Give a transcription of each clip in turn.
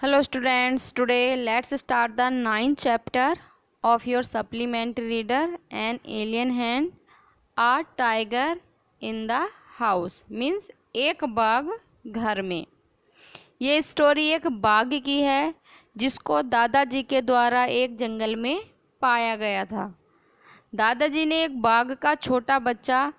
Hello students, today let's start the ninth chapter of your supplement reader An Alien Hand. A Tiger in the House means एक बाघ घर में। ये story एक बाघ की है जिसको दादाजी के द्वारा एक जंगल में पाया गया था। दादाजी ने एक बाघ का छोटा बच्चा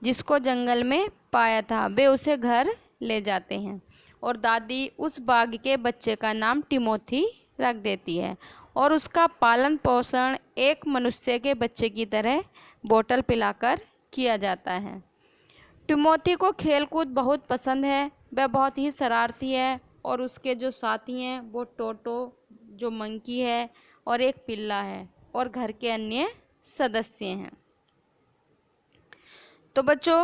जिसको जंगल में पाया था वे उसे घर ले जाते हैं और दादी उस बाघ के बच्चे का नाम टिमोथी रख देती है और उसका पालन पोषण एक मनुष्य के बच्चे की तरह बोतल पिलाकर किया जाता है। टिमोथी को खेलकूद बहुत पसंद है, वह बहुत ही शरारती है और उसके जो साथी हैं वो टोटो जो मंकी है और एक पिल्ला है और घर के अन्य सदस्य हैं। तो बच्चों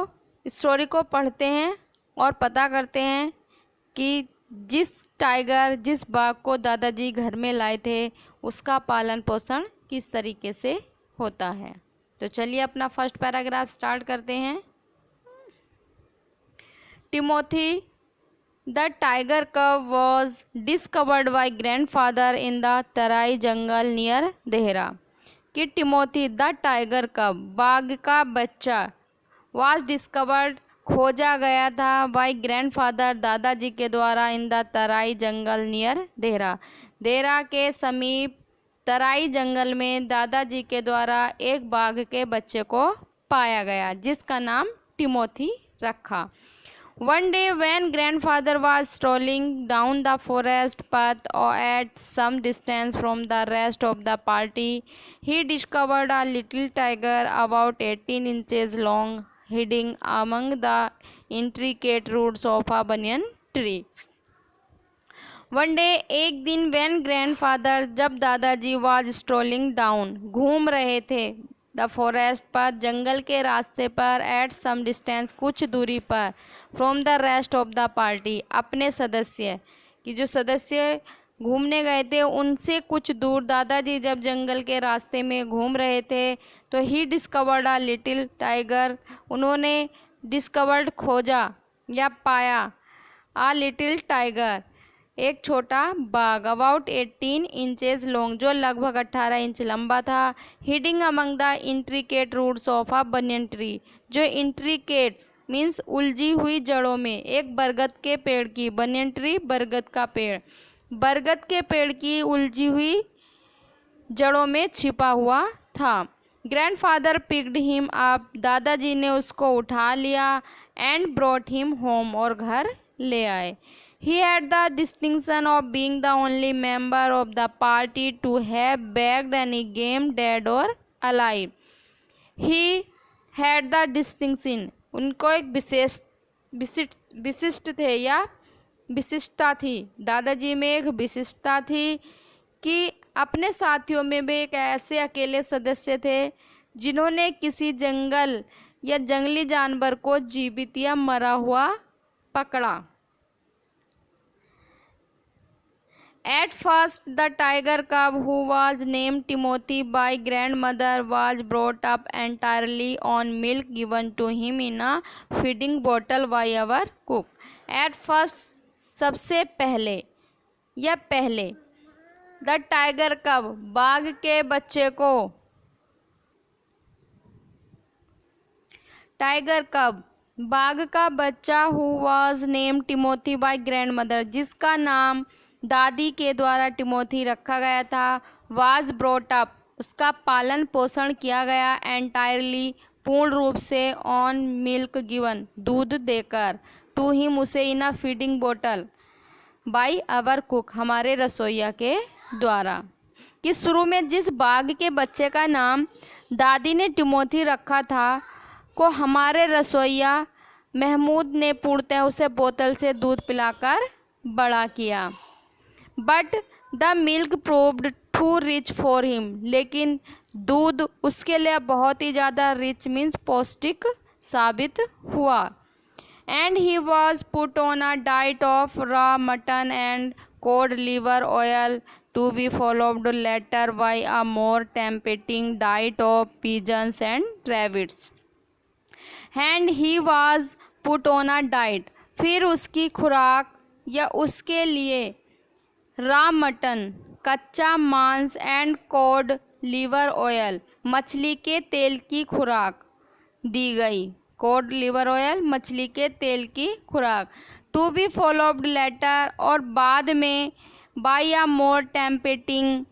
स्टोरी को पढ़ते हैं और पता करते हैं कि जिस बाघ को दादाजी घर में लाए थे उसका पालन पोषण किस तरीके से होता है। तो चलिए अपना फर्स्ट पैराग्राफ स्टार्ट करते हैं। टिमोथी द टाइगर कब was discovered by grandfather in the Terai jungle near Dehra. कि टिमोथी द टाइगर कब बाघ का बच्चा वाज डिस्कवर्ड खोजा गया था बाय ग्रैंडफादर दादाजी के द्वारा in the Terai jungle near Dehra. Dehra के समीप तराई जंगल में दादाजी के द्वारा एक बाघ के बच्चे को पाया गया जिसका नाम टिमोथी रखा। One day when grandfather was strolling down the forest path at some distance from the rest of the party, he discovered a little tiger about 18 inches long hiding among the intricate roots of a banyan tree. One day एक दिन van grandfather जब दादाजी was strolling down घूम रहे थे the forest पर जंगल के रास्ते पर एट सम डिस्टेंस कुछ दूरी पर from the rest of the party अपने सदस्य कि जो सदस्य घूमने गए थे उनसे कुछ दूर दादाजी जब जंगल के रास्ते में घूम रहे थे तो he discovered a little tiger उन्होंने डिस्कवर्ड खोजा या पाया आ लिटिल टाइगर एक छोटा बाघ अबाउट 18 इंचेस लॉन्ग जो लगभग 18 इंच लंबा था hiding among the intricate roots of a banyan tree जो इंट्रिकेट्स मीन्स उलझी हुई जड़ों में एक बरगद के पेड़ की बनियन ट्री बरगद का पेड़ बरगद के पेड़ की उलझी हुई जड़ों में छिपा हुआ था। ग्रैंडफादर पिक्ड हिम अप दादाजी ने उसको उठा लिया एंड ब्रॉट हिम होम और घर ले आए। He had the distinction of being the only member of the party to have bagged any game dead or alive. He had the distinction उनको एक विशिष्ट थे या विशिष्टता थी। दादाजी में एक विशिष्टता थी कि अपने साथियों में वे एक ऐसे अकेले सदस्य थे जिन्होंने किसी जंगल या जंगली जानवर को जीवित या मरा हुआ पकड़ा। At first, the tiger cub, who was named Timothy by grandmother, was brought up entirely on milk given to him in a feeding bottle by our cook. At first, सबसे पहले या पहले द टाइगर कब बाघ के बच्चे को tiger कब बाघ का बच्चा who was named Timothy by grandmother जिसका नाम दादी के द्वारा टिमोथी रखा गया था वाज ब्रॉट अप उसका पालन पोषण किया गया एंटायरली पूर्ण रूप से ऑन मिल्क गिवन दूध देकर टू हिम उसे इन अ फीडिंग बोतल बाय अवर कुक हमारे रसोइया के द्वारा। कि शुरू में जिस बाघ के बच्चे का नाम दादी ने टिमोथी रखा था को हमारे रसोइया महमूद ने पूर्णतः उसे बोतल से दूध पिलाकर बड़ा किया। But the milk proved too rich for him लेकिन दूध उसके लिए बहुत ही ज़्यादा रिच मीन्स पौष्टिक साबित हुआ। And he was put on a diet of raw mutton and cod liver oil to be followed later by a more tempting diet of pigeons and rabbits. And he was put on a diet फिर उसकी खुराक या उसके लिए raw mutton, कच्चा मांस and code liver oil, मछली के तेल की खुराक दी गई। कॉड लीवर ऑयल मछली के तेल की खुराक। टू बी फॉलोड लेटर, और बाद में by a more tempting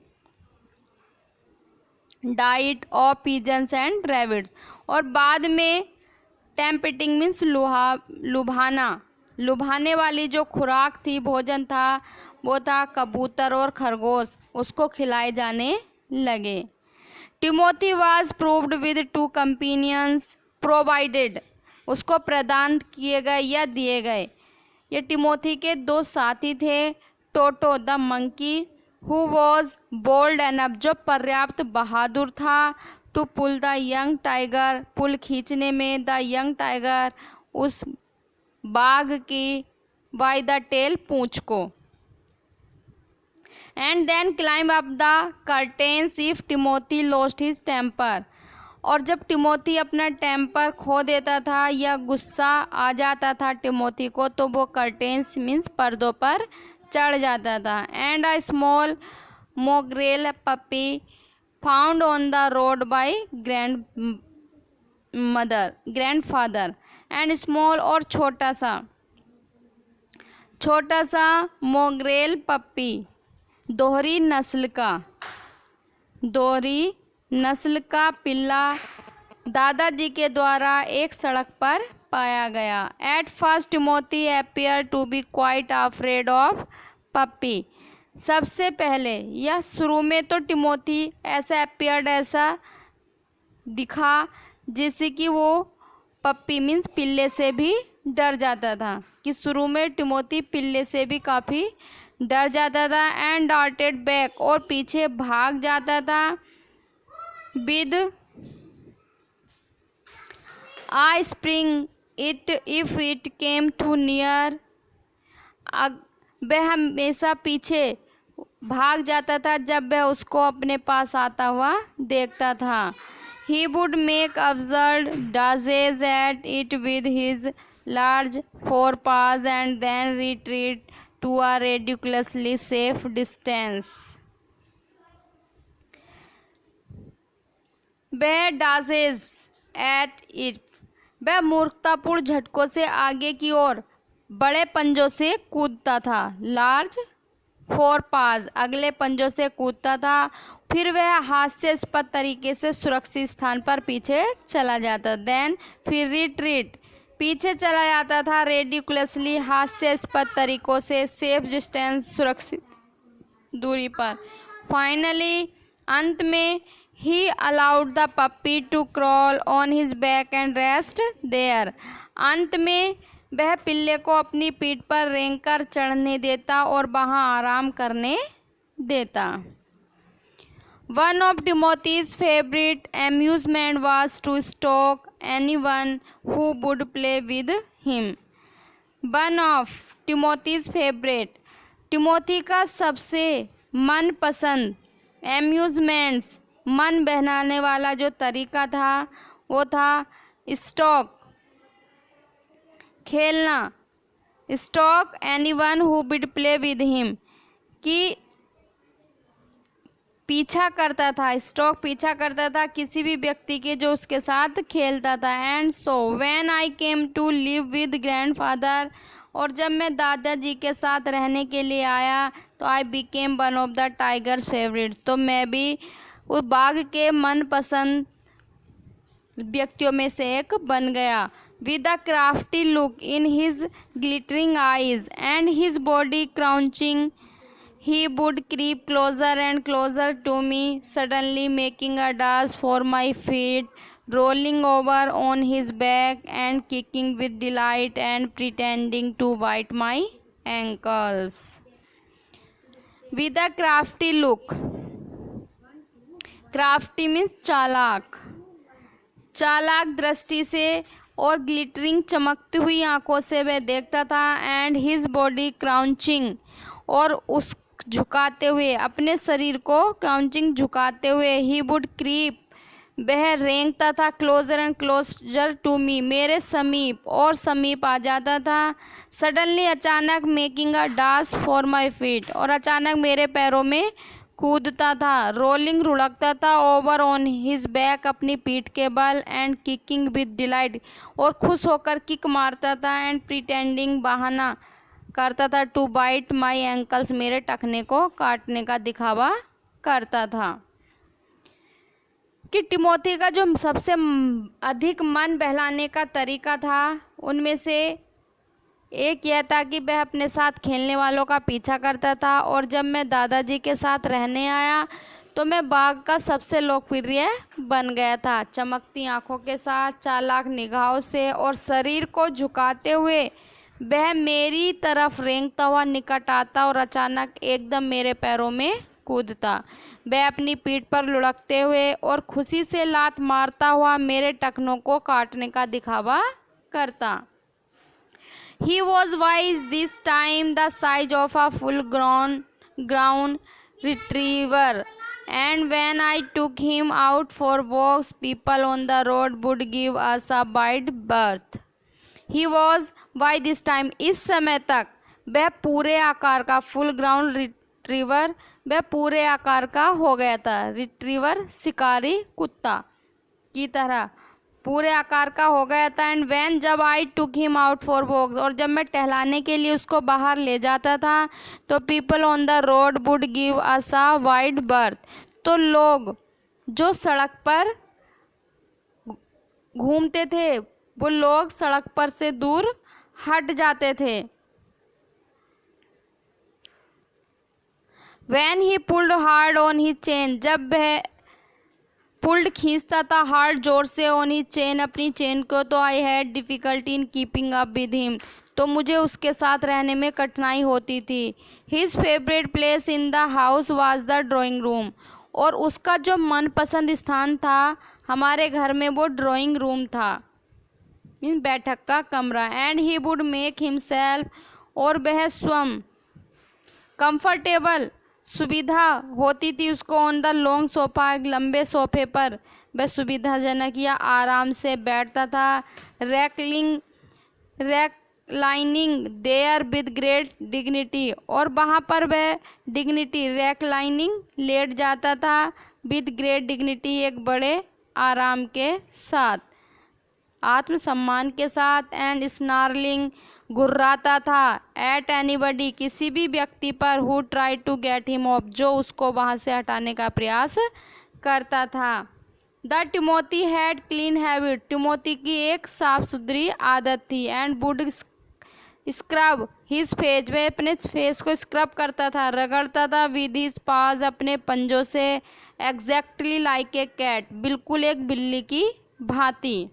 diet of pigeons and rabbits, और बाद में टेम्पेटिंग मीन्स लुभाने वाली जो खुराक थी, भोजन था, वो था कबूतर और खरगोश, उसको खिलाए जाने लगे। Timothy was proved with two companions provided, उसको प्रदान किए गए या दिए गए। ये टिमोथी के दो साथी थे। Toto the monkey, who was bold enough, जो पर्याप्त बहादुर था, to pull the young tiger, pull खींचने में, द यंग टाइगर, उस बाघ की, बाय द टेल, पूंछ को। And then climb up the curtains if Timothy lost his temper, और जब टिमोथी अपना टेम्पर खो देता था या गुस्सा आ जाता था टिमोथी को, तो वो कर्टेन्स मीन्स पर्दों पर चढ़ जाता था। And a small mongrel puppy found on the road by grandfather, and small, और छोटा सा मोग्रेल पप्पी, दोहरी नस्ल का पिल्ला दादाजी के द्वारा एक सड़क पर पाया गया। At first Timothy appear to be quite afraid of puppy, सबसे पहले या शुरू में तो टिमोथी ऐसा दिखा जैसे कि वो पप्पी मीन्स पिल्ले से भी डर जाता था, कि शुरू में टिमोथी पिल्ले से भी काफ़ी डर जाता था। एंड डार्टेड बैक, और पीछे भाग जाता था। With I spring it if it came too near, वह हमेशा पीछे भाग जाता था जब वह उसको अपने पास आता हुआ देखता था। He would make absurd dashes at it with his large forepaws and then retreat to a ridiculously safe distance. वह डाजेज एट इट, वह मूर्खतापूर्ण झटकों से आगे की ओर बड़े पंजों से कूदता था। लार्ज फोरपाज, अगले पंजों से कूदता था। फिर वह हास्यास्पद तरीके से सुरक्षित स्थान पर पीछे चला जाता। देन फिर रिट्रीट, पीछे चला जाता था। रेडिकुलसली, हास्यास्पद तरीकों से। सेफ डिस्टेंस, सुरक्षित दूरी पर। फाइनली, अंत में, he allowed the puppy to crawl on his back and rest there, अंत में वह पिल्ले को अपनी पीठ पर रेंगकर चढ़ने देता और वहाँ आराम करने देता। One of Timothy's favourite amusement was to stalk anyone who would play with him. One of Timothy's favourite, Timothy का सबसे मनपसंद, एम्यूजमेंट्स, मन बहलाने वाला जो तरीका था, वो था स्टॉक, खेलना। Stock anyone who would play with him, कि पीछा करता था। स्टॉक पीछा करता था किसी भी व्यक्ति के जो उसके साथ खेलता था। And so when I came to live with grandfather, और जब मैं दादाजी के साथ रहने के लिए आया तो I became one of the tigers favourite, तो मैं भी उस बाघ के मनपसंद व्यक्तियों में से एक बन गया। With a crafty look in his glittering eyes and his body crouching, he would creep closer and closer to me, suddenly making a dash for my feet, rolling over on his back and kicking with delight and pretending to bite my ankles. With a crafty look, crafty means चालाक दृष्टि से और glittering चमकती हुई आंखों से वह देखता था। एंड हिज बॉडी क्राउचिंग, और उस झुकाते हुए अपने शरीर को, क्राउचिंग झुकाते हुए, ही वुड क्रीप, वह रेंगता था, closer and closer to me, मेरे समीप और समीप आ जाता था। सडनली, अचानक, making a dance for my feet, और अचानक मेरे पैरों में कूदता था। रोलिंग, रुड़कता था। ओवर ऑन हिज बैक, अपनी पीठ के बल। एंड किकिंग विद डिलाइट, और खुश होकर किक मारता था। एंड प्रिटेंडिंग, बहाना करता था। टू बाइट माई एंकल्स, मेरे टखने को काटने का दिखावा करता था। कि टिमोथी का जो सबसे अधिक मन बहलाने का तरीका था, उनमें से एक यह था कि वह अपने साथ खेलने वालों का पीछा करता था। और जब मैं दादाजी के साथ रहने आया तो मैं बाग का सबसे लोकप्रिय बन गया था। चमकती आंखों के साथ, चालाक निगाहों से और शरीर को झुकाते हुए वह मेरी तरफ रेंगता हुआ निकट आता और अचानक एकदम मेरे पैरों में कूदता। वह अपनी पीठ पर लुढ़कते हुए और खुशी से लात मारता हुआ मेरे टखनों को काटने का दिखावा करता। He was wise this time, the size of a full-grown retriever, and when I took him out for walks, people on the road would give us a wide berth. He was wise this time, इस समय तक वह पूरे आकार का full-grown retriever, वह पूरे आकार का हो गया था। रिट्रीवर, शिकारी कुत्ता की तरह पूरे आकार का हो गया था। एंड वैन, जब I took him out for walk, और जब मैं टहलाने के लिए उसको बाहर ले जाता था, तो people on the road would give us a wide birth, तो लोग जो सड़क पर घूमते थे वो लोग सड़क पर से दूर हट जाते थे। When he pulled hard on he chain, जब वह पुल्ड खींचता था हार्ड, जोर से, ऑन ही चेन, अपनी चेन को, तो I had difficulty in keeping up with him, तो मुझे उसके साथ रहने में कठिनाई होती थी। His favourite place in the house was the drawing room, और उसका जो मनपसंद स्थान था हमारे घर में वो ड्राइंग रूम था, मीन बैठक का कमरा। And he would make himself, और वह स्वयं कंफर्टेबल, सुविधा होती थी उसको, ऑन द लॉन्ग सोफा, एक लंबे सोफे पर वह सुविधाजनक या आराम से बैठता था। रैकलाइनिंग देयर विद ग्रेट डिग्निटी, और वहाँ पर वह डिग्निटी, रैकलाइनिंग, लेट जाता था, विद ग्रेट डिग्निटी, एक बड़े आराम के साथ, आत्मसम्मान के साथ। एंड स्नार्लिंग, घुर्राता था, एट एनीबडी, किसी भी व्यक्ति पर, who try to get him off, जो उसको वहाँ से हटाने का प्रयास करता था। The Timothy had clean habit, Timothy की एक साफ सुथरी आदत थी। And would scrub his face, वह अपने फेस को स्क्रब करता था, रगड़ता था, विद हिज पाज, अपने पंजों से। एग्जैक्टली लाइक ए कैट, बिल्कुल एक बिल्ली की भांति।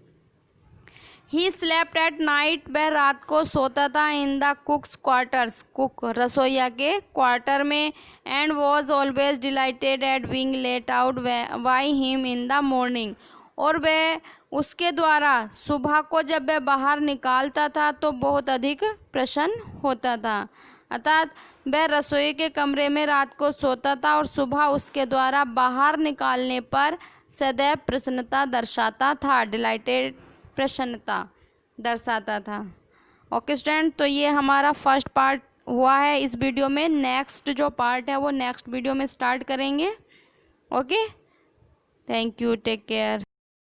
ही स्लेप्ट एट नाइट, वह रात को सोता था। इन द कुक्स क्वार्टर्स, कुक रसोइया के क्वार्टर में। And was always dilated eight being let out by him in the morning, और वह उसके द्वारा सुबह को जब वह बाहर निकालता था तो बहुत अधिक प्रसन्न होता था। अर्थात वह रसोई के कमरे में रात को सोता था और सुबह उसके द्वारा बाहर निकालने पर सदैव प्रसन्नता दर्शाता था, डिलाइटेड, प्रसन्नता दर्शाता था। ओके स्टूडेंट, तो ये हमारा फर्स्ट पार्ट हुआ है। इस वीडियो में नेक्स्ट जो पार्ट है वो नेक्स्ट वीडियो में स्टार्ट करेंगे। Okay, thank you, take care.